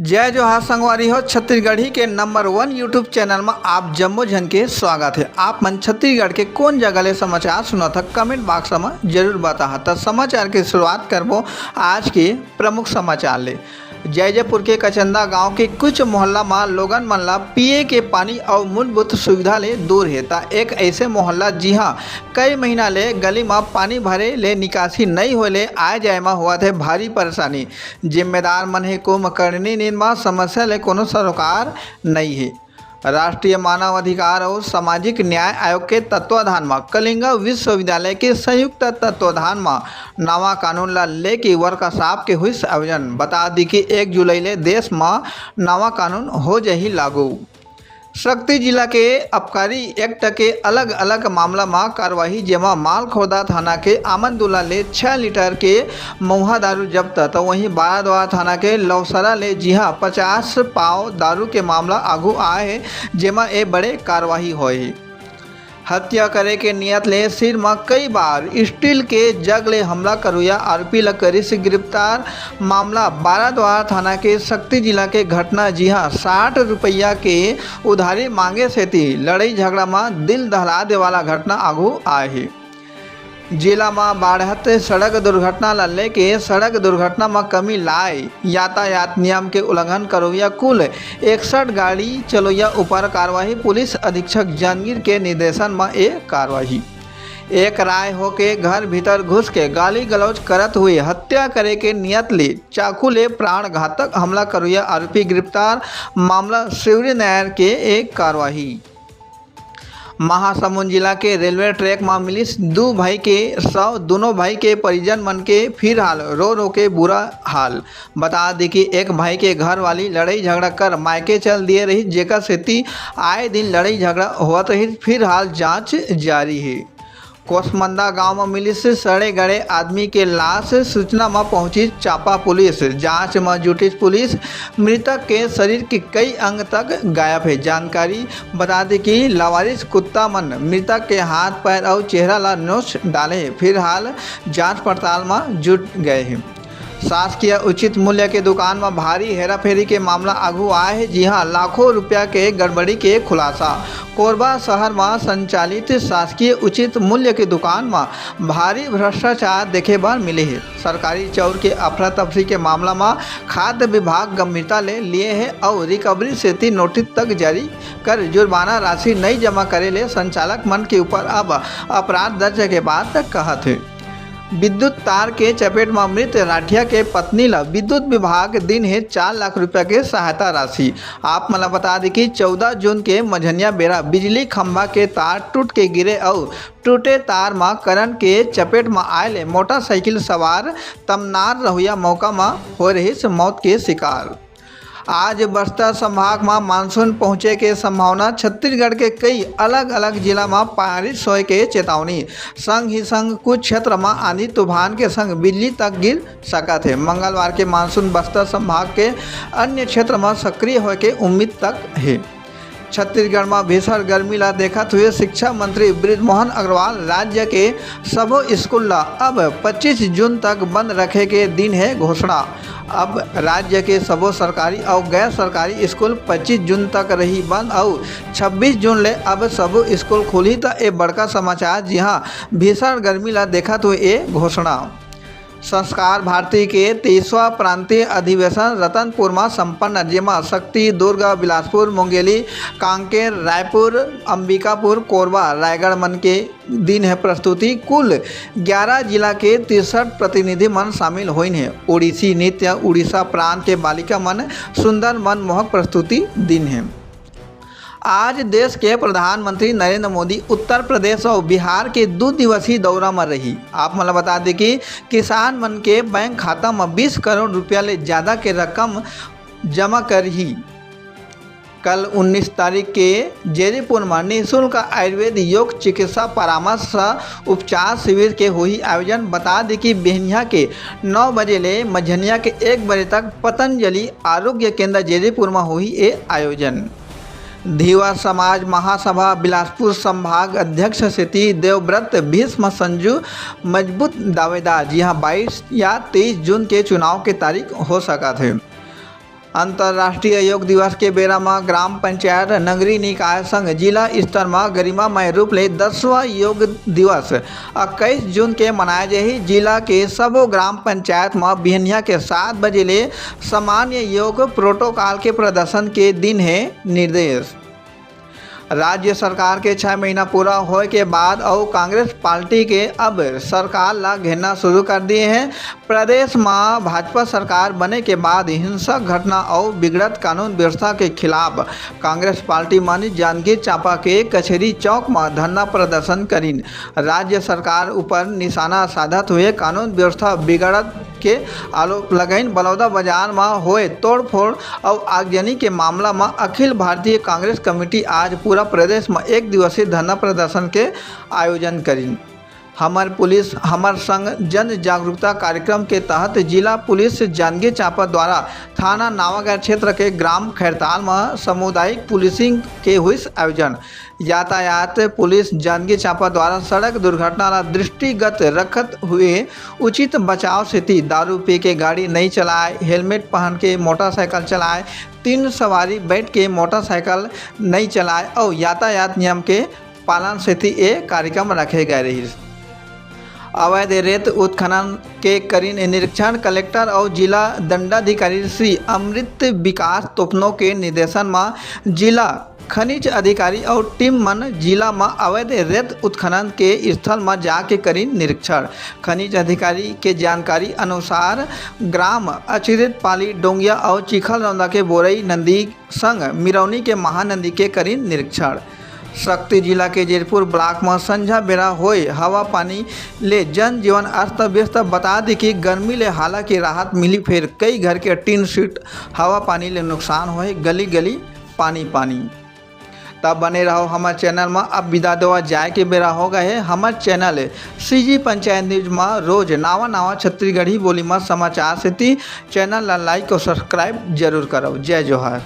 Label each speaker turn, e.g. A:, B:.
A: जय जोहार संगवारी हो। छत्तीसगढ़ी के नंबर 1 यूट्यूब चैनल में आप जम्मो जन के स्वागत है। आप मन छत्तीसगढ़ के कौन जगह ले समाचार सुनत है कमेंट बॉक्स में जरूर बता। तो समाचार की शुरुआत करबो आज के प्रमुख समाचार ले। जयजयपुर के कचंदा गांव के कुछ मोहल्ला में लोगन मन ला पिए के पानी और मूलभूत सुविधा ले दूर है। ता एक ऐसे मोहल्ला जी हाँ कई महीना ले गली में पानी भरे ले निकासी नहीं होले आए जाए में हुआ थे भारी परेशानी। जिम्मेदार मन है कुंभकर्णी नींद में समस्या ले कोनो सरोकार नहीं है। राष्ट्रीय मानव अधिकार और सामाजिक न्याय आयोग के तत्वाधान में कलिंगा विश्वविद्यालय के संयुक्त तत्वाधान में नवा कानून ला लेके वर्कशॉप के हुई आयोजन। बता दी कि 1 जुलाई ले देश में नवा कानून हो जाही लागू। शक्ति जिला के आबकारी एक्ट के अलग अलग मामला में कार्रवाई जेमा मालखोदा थाना के आमदुल्ला ले 6 लीटर के महुआ दारू जब्त। तो वहीं बाराद्वार थाना के लौसरा ले जी हाँ 50 पाव दारू के मामला आगू आए है जेमा ए बड़े कार्रवाई होए। हत्या करे के नियत ले सिर में कई बार स्टील के जग ले हमला करुया आरोपी ला करी से गिरफ्तार। मामला बाराद्वार थाना के शक्ति जिला के घटना जी हाँ 60 रुपया के उधारी मांगे से थी लड़ाई झगड़ा में दिल दहला दे वाला घटना आगू आए है। जिला में बढ़त सड़क दुर्घटना ला लेके सड़क दुर्घटना में कमी लाए यातायात नियम के उल्लंघन करोया कुल 61 गाड़ी चलोया ऊपर कार्रवाई। पुलिस अधीक्षक जानगीर के निर्देशन में एक कार्रवाई। एक राय हो के घर भीतर घुस के गाली गलौज करत हुए हत्या करे के नियत ले चाकू ले प्राण घातक हमला करोया आरोपी गिरफ्तार। मामला शिवरी नहर के एक कार्रवाई। महासमुंद जिला के रेलवे ट्रैक में मिली 2 भाई के शव। दोनों भाई के परिजन मन के फिर हाल रो रो के बुरा हाल। बता दी कि एक भाई के घर वाली लड़ाई झगड़ा कर मायके चल दिए रही जेकर सेती आए दिन लड़ाई झगड़ा होत रही। फिर हाल जांच जारी है। कोसमंदा गांव में मिली से सड़े गड़े आदमी के लाश सूचना में पहुंची चापा पुलिस। जांच में जुटी पुलिस मृतक के शरीर के कई अंग तक गायब है। जानकारी बता दी कि लावारिस कुत्ता मन मृतक के हाथ पैर और चेहरा ला नोच डाले है। फिर हाल जांच पड़ताल में जुट गए हैं। शासकीय उचित मूल्य के दुकान में भारी हेराफेरी के मामला आगू आए है। जी हाँ लाखों रुपया के गड़बड़ी के खुलासा। कोरबा शहर में संचालित शासकीय उचित मूल्य के दुकान में भारी भ्रष्टाचार देखे बर मिले है। सरकारी चौर के अफरा तफरी के मामला में खाद्य विभाग गंभीरता ले लिए है और रिकवरी सेती नोटिस तक जारी कर जुर्माना राशि नहीं जमा करे ले संचालक मन के ऊपर अब अपराध दर्ज के बाद तक कहत है। विद्युत तार के चपेट में मृत राठिया के पत्नी ला विद्युत विभाग दिन है 4 लाख रुपया के सहायता राशि। आप मला बता दी कि 14 जून के मझनिया बेरा बिजली खंभा के तार टूट के गिरे और टूटे तार में करंट के चपेट में आए मोटरसाइकिल सवार तमनार रहुया मौका में हो रही मौत के शिकार। आज बस्तर संभाग में मानसून पहुंचे के संभावना। छत्तीसगढ़ के कई अलग अलग जिला में बारिश होए के चेतावनी। संग ही संग कुछ क्षेत्र में आंधी तूफान के संग बिजली तक गिर सकत है। मंगलवार के मानसून बस्तर संभाग के अन्य क्षेत्र में सक्रिय होए के उम्मीद तक है। छत्तीसगढ़ में भीषण गर्मी ला देखते हुए शिक्षा मंत्री बृजमोहन अग्रवाल राज्य के सबो स्कूल ला अब 25 जून तक बंद रखे के दिन है घोषणा। अब राज्य के सबो सरकारी और गैर सरकारी स्कूल 25 जून तक रही बंद और 26 जून ले अब सबो स्कूल खुली। तो ये बड़का समाचार जी हाँ भीषण गर्मी ला देखते हुए ये घोषणा। संस्कार भारती के 23वां प्रांतीय अधिवेशन रतनपुर में संपन्न जेमा शक्ति दुर्ग बिलासपुर मुंगेली कांकेर रायपुर अंबिकापुर कोरबा रायगढ़ मन के दिन है प्रस्तुति। कुल 11 जिला के 63 प्रतिनिधि मन शामिल हुई हैं। ओडिसी नृत्य उड़ीसा प्रांत के बालिका मन सुंदर मनमोहक प्रस्तुति दिन है। आज देश के प्रधानमंत्री नरेंद्र मोदी उत्तर प्रदेश और बिहार के 2 दिवसीय दौरा में रही। आप मतलब बता दें कि किसान मन के बैंक खाता में 20 करोड़ रुपया ले ज़्यादा के रकम जमा कर ही। कल 19 तारीख के जयपुर में निःशुल्क आयुर्वेद योग चिकित्सा परामर्श उपचार शिविर के हुई आयोजन। बता दें कि बिहनिया के 9 बजे ले मझनिया के 1 बजे तक पतंजलि आरोग्य केंद्र जयपुर में हुई ये आयोजन। धीवर समाज महासभा बिलासपुर संभाग अध्यक्ष सती देवव्रत भीष्म संजू मजबूत दावेदार। जी हाँ 22 या 23 जून के चुनाव के तारीख हो सका थे। अंतर्राष्ट्रीय योग दिवस के बेरा में ग्राम पंचायत नगरीय निकाय संग जिला स्तर में गरिमामय रूप ले 10वां योग दिवस 21 जून के मनाए जाही। जिला के सबो ग्राम पंचायत में बिहनिया के 7 बजे ले सामान्य योग प्रोटोकॉल के प्रदर्शन के दिन है निर्देश। राज्य सरकार के 6 महीना पूरा होए के बाद और कांग्रेस पार्टी के अब सरकार ला घेरना शुरू कर दिए हैं। प्रदेश में भाजपा सरकार बने के बाद हिंसक घटना और बिगड़त कानून व्यवस्था के खिलाफ कांग्रेस पार्टी मानी जांजगीर चांपा के कचहरी चौक में धरना प्रदर्शन करीन। राज्य सरकार ऊपर निशाना साधत हुए कानून व्यवस्था बिगड़त के आरोप लगाइन। बलौदा बाजार में होए तोड़फोड़ और आगजनी के मामला में अखिल भारतीय कांग्रेस कमेटी आज पूरा प्रदेश में 1 दिवसीय धरना प्रदर्शन के आयोजन करी। हमर पुलिस हमर संग जन जागरूकता कार्यक्रम के तहत जिला पुलिस जांजगीर चांपा द्वारा थाना नावागढ़ क्षेत्र के ग्राम खैरताल में सामुदायिक पुलिसिंग के हुई आयोजन। यातायात पुलिस जांजगीर चांपा द्वारा सड़क दुर्घटना ला दृष्टिगत रखत हुए उचित बचाव स्थिति, दारू पी के गाड़ी नहीं चलाए, हेलमेट पहन के मोटरसाइकिल चलाए, 3 सवारी बैठ के मोटरसाइकिल नहीं चलाए और यातायात नियम के पालन स्थिति ये कार्यक्रम रखे गए रही। अवैध रेत उत्खनन के करीन निरीक्षण कलेक्टर और जिला दंडाधिकारी श्री अमृत विकास तोपनो के निर्देशन में जिला खनिज अधिकारी और टीम मन जिला में अवैध रेत उत्खनन के स्थल में जाके करी निरीक्षण। खनिज अधिकारी के जानकारी अनुसार ग्राम अचिरित पाली डोंगिया और चिखल रौंदा के बोरई नंदी संग मिरौनी के महानंदी के करी निरीक्षण। शक्ति जिला के जयपुर ब्लॉक में संझा बेरा होए हवा पानी ले जनजीवन अस्त व्यस्त। बता दी कि गर्मी ले हालांकि राहत मिली, फिर कई घर के टीन शीट हवा पानी ले नुकसान होए, गली गली पानी पानी। तब बने रहो हमारे चैनल में। अब विदा देवा जाए के बेरा हो गए है। हमारे चैनल CG पंचायत न्यूज में रोज नवा छत्तीसगढ़ी बोली में समाचार से चैनल ला लाइक और सब्सक्राइब जरूर करो। जय जोहार।